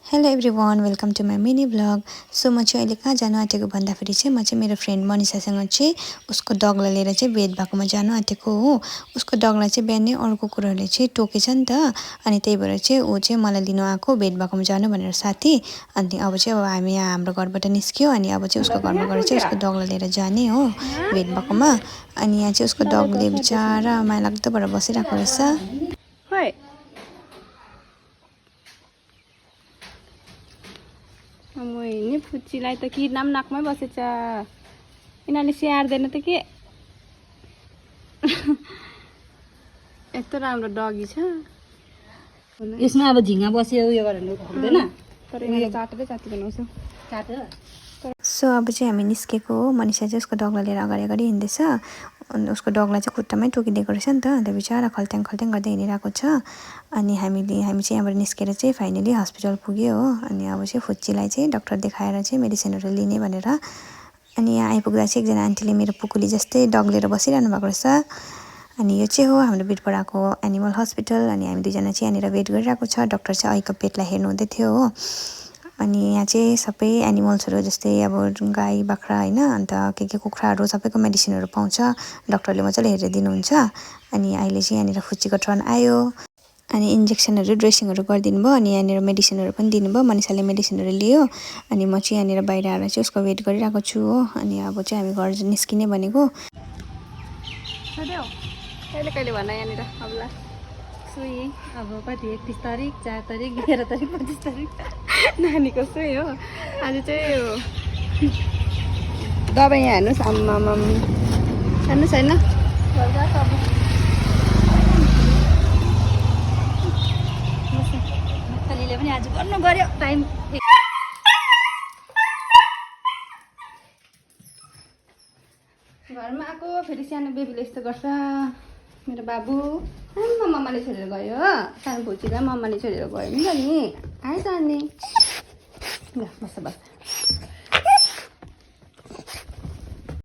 Hello everyone, welcome to my mini vlog. So म चाहिँ अहिले कहाँ जानु आँटेको भन्दाखेरि चाहिँ म चाहिँ मेरो फ्रेन्ड मनिषासँग चाहिँ उसको डगलाई लिएर चाहिँ भेट भएकोमा जानु आँटेको हो। उसको डगलाई चाहिँ बिहानै अर्को कुरोहरूले चाहिँ टोकेछ नि त, अनि त्यही भएर चाहिँ ऊ चाहिँ मलाई लिनु आएको भेट भएकोमा जानु भनेर साथी। अनि अब चाहिँ हामी यहाँ हाम्रो घरबाट निस्क्यो, अनि अब चाहिँ उसको घरमा गएर चाहिँ उसको डगलाई लिएर जाने हो भेट भएकोमा। अनि यहाँ चाहिँ उसको डगले बिचरा माया लाग्दो भएर बसिरहेको रहेछ। नि फुच्चीलाई त किर्नाम नाकमै बसेछ। यिनीहरूले स्याहार्दैन त के। यस्तो राम्रो डगी छ। यसमा अब झिङ्गा बस्यो उयो गरेर हुँदैन, तर यिनीहरूले चाटेरै चाटी बनाउँछ। काटेर। सो अब चाहिँ हामी निस्केको हो। मनिषा चाहिँ उसको डगलाई लिएर अगाडि अगाडि हिँड्दैछ। अनि उसको डगलाई चाहिँ खुट्टामै टोकिदिएको रहेछ नि त, अन्त बिचरा खल्ट्याङ खल्ट्याङ गर्दै हिँडिरहेको छ। अनि हामी चाहिँ यहाँबाट निस्केर चाहिँ फाइनली हस्पिटल पुग्यो हो। अनि अब चाहिँ फुच्चीलाई चाहिँ डक्टर देखाएर चाहिँ मेडिसिनहरू लिने भनेर। अनि यहाँ आइपुग्दा चाहिँ एकजना आन्टीले मेरो पुकुली जस्तै डग लिएर बसिरहनु भएको रहेछ। अनि यो चाहिँ हो हाम्रो बिरपाडाको एनिमल हस्पिटल। अनि हामी दुईजना चाहिँ यहाँनिर वेट गरिरहेको छ। डक्टर चाहिँ अहिलेको पेटलाई हेर्नु हुँदै थियो हो। अनि यहाँ चाहिँ सबै एनिमल्सहरू जस्तै अब गाई बाख्रा होइन, अन्त के कुखुराहरू सबैको मेडिसिनहरू पाउँछ। डक्टरले मजाले हेरेर दिनुहुन्छ। अनि अहिले चाहिँ यहाँनिर फुच्चीको टर्न आयो। अनि इन्जेक्सनहरू ड्रेसिङहरू गरिदिनु भयो। अनि यहाँनिर मेडिसिनहरू पनि दिनुभयो। मनिषाले मेडिसिनहरू लियो। अनि म चाहिँ यहाँनिर बाहिर आएर चाहिँ उसको वेट गरिरहेको छु हो। अनि अब चाहिँ हामी घर निस्किने भनेको। कहिले कहिले भन यहाँनिर अबला सुई अब कति 31 तारिक, 4 तारिक, 13 तारिक, 25 तारिक नानीको सुई हो। आज चाहिँ यो दबाई यहाँ हेर्नुहोस्। आम्मामा हेर्नुहोस् होइन नेपालीले पनि आज गर्नु गर्यो टाइम। घरमा आएको फेरि सानो बेबीले यस्तो गर्छ। मेरो बाबु मम्माले छोडेर गयो हो। सानो भुचीलाई मम्माले छोडेर गयो नि त नि। आइज अनि ल बस बस।